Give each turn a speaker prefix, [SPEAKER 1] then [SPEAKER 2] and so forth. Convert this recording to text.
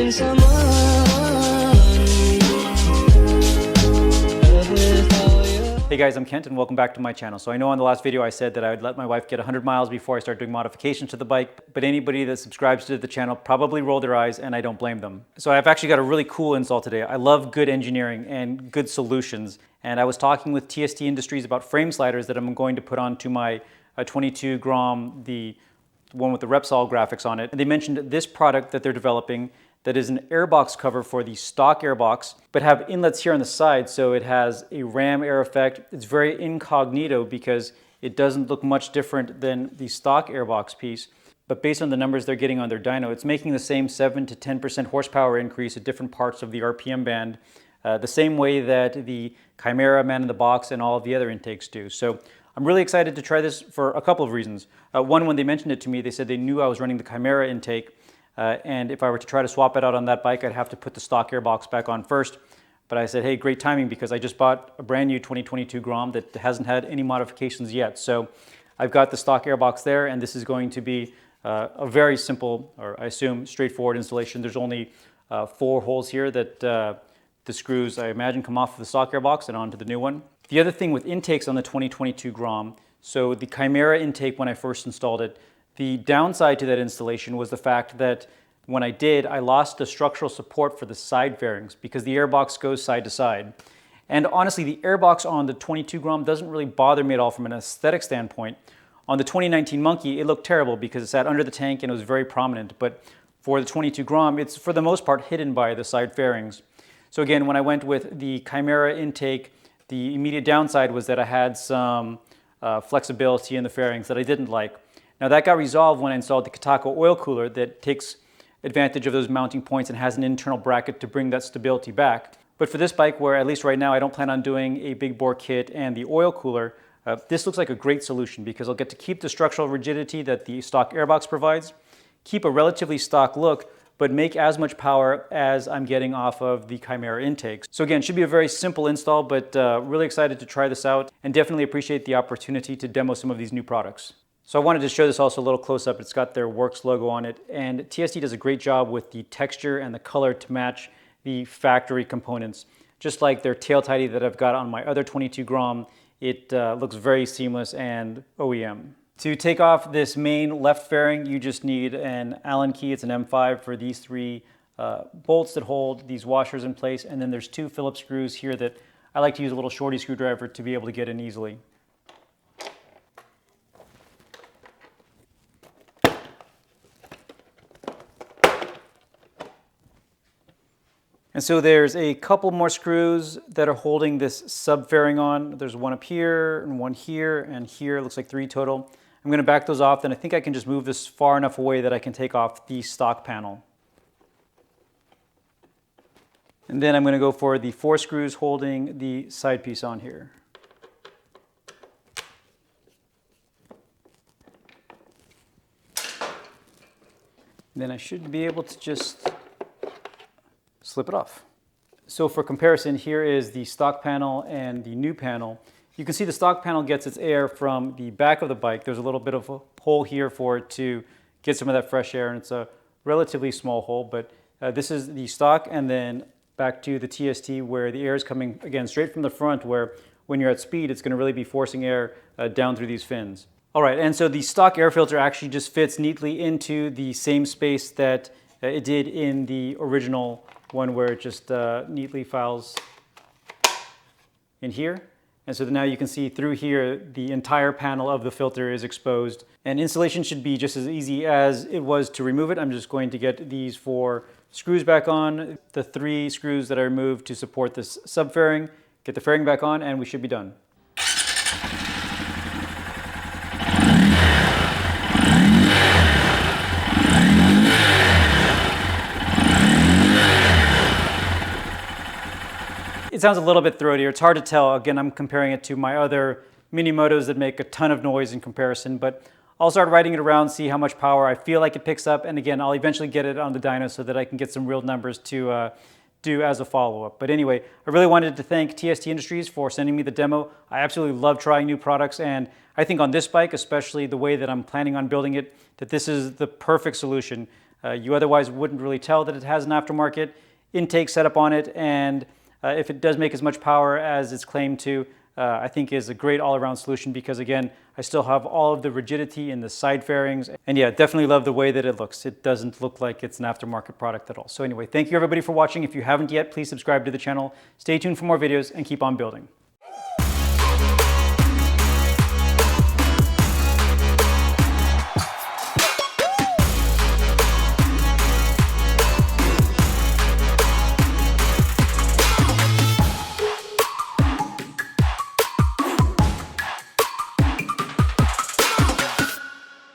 [SPEAKER 1] Hey guys, I'm Kent and welcome back to my channel. So I know on the last video I said that I would let my wife get 100 miles before I start doing modifications to the bike, but anybody that subscribes to the channel probably roll their eyes and I don't blame them. So I've actually got a really cool install today. I love good engineering and good solutions, and I was talking with TST Industries about frame sliders that I'm going to put onto my 22 Grom, the one with the Repsol graphics on it. And they mentioned this product that they're developing that is an airbox cover for the stock airbox, but have inlets here on the side, so it has a ram air effect. It's very incognito because it doesn't look much different than the stock airbox piece, but based on the numbers they're getting on their dyno, it's making the same 7 to 10% horsepower increase at different parts of the RPM band, the same way that the Chimera, Man in the Box, and all of the other intakes do. So I'm really excited to try this for a couple of reasons. One, when they mentioned it to me, they said they knew I was running the Chimera intake, and if I were to try to swap it out on that bike, I'd have to put the stock airbox back on first. But I said, hey, great timing, because I just bought a brand new 2022 Grom that hasn't had any modifications yet. So I've got the stock airbox there, and this is going to be a very simple, or I assume straightforward installation. There's only 4 holes here that the screws, I imagine, come off of the stock airbox and onto the new one. The other thing with intakes on the 2022 Grom, so the Chimera intake, when I first installed it, the downside to that installation was the fact that when I did, I lost the structural support for the side fairings because the airbox goes side to side. And honestly, the airbox on the 22 Grom doesn't really bother me at all from an aesthetic standpoint. On the 2019 Monkey, it looked terrible because it sat under the tank and it was very prominent. But for the 22 Grom, it's for the most part hidden by the side fairings. So again, when I went with the Chimera intake, the immediate downside was that I had some flexibility in the fairings that I didn't like. Now that got resolved when I installed the Katako oil cooler that takes advantage of those mounting points and has an internal bracket to bring that stability back. But for this bike, where at least right now I don't plan on doing a big bore kit and the oil cooler, this looks like a great solution because I'll get to keep the structural rigidity that the stock airbox provides, keep a relatively stock look, but make as much power as I'm getting off of the Chimera intakes. So again, it should be a very simple install, but really excited to try this out and definitely appreciate the opportunity to demo some of these new products. So I wanted to show this also a little close up. It's got their Worx logo on it, and TST does a great job with the texture and the color to match the factory components. Just like their tail tidy that I've got on my other 22 Grom, it looks very seamless and OEM. To take off this main left fairing, you just need an Allen key. It's an M5 for these 3 bolts that hold these washers in place, and then there's 2 Phillips screws here that I like to use a little shorty screwdriver to be able to get in easily. And so there's a couple more screws that are holding this sub fairing on. There's one up here and one here and here. It looks like 3 total. I'm going to back those off, then I think I can just move this far enough away that I can take off the stock panel. And then I'm going to go for the 4 screws holding the side piece on here. And then I should be able to just slip it off. So for comparison, here is the stock panel and the new panel. You can see the stock panel gets its air from the back of the bike. There's a little bit of a hole here for it to get some of that fresh air, and it's a relatively small hole, but this is the stock, and then back to the TST where the air is coming, again, straight from the front, where when you're at speed, it's going to really be forcing air down through these fins. All right, and so the stock air filter actually just fits neatly into the same space that it did in the original one, where it just neatly files in here. And so now you can see through here, the entire panel of the filter is exposed. And installation should be just as easy as it was to remove it. I'm just going to get these 4 screws back on, the 3 screws that I removed to support this sub fairing, get the fairing back on, and we should be done. It sounds a little bit throatier. It's hard to tell. Again, I'm comparing it to my other mini motos that make a ton of noise in comparison, but I'll start riding it around, see how much power I feel like it picks up, and again, I'll eventually get it on the dyno so that I can get some real numbers to do as a follow-up. But anyway, I really wanted to thank TST Industries for sending me the demo. I absolutely love trying new products, and I think on this bike, especially the way that I'm planning on building it, that this is the perfect solution. You otherwise wouldn't really tell that it has an aftermarket intake setup on it, and if it does make as much power as it's claimed to, I think is a great all-around solution because, again, I still have all of the rigidity in the side fairings. And yeah, definitely love the way that it looks. It doesn't look like it's an aftermarket product at all. So anyway, thank you everybody for watching. If you haven't yet, please subscribe to the channel. Stay tuned for more videos and keep on building.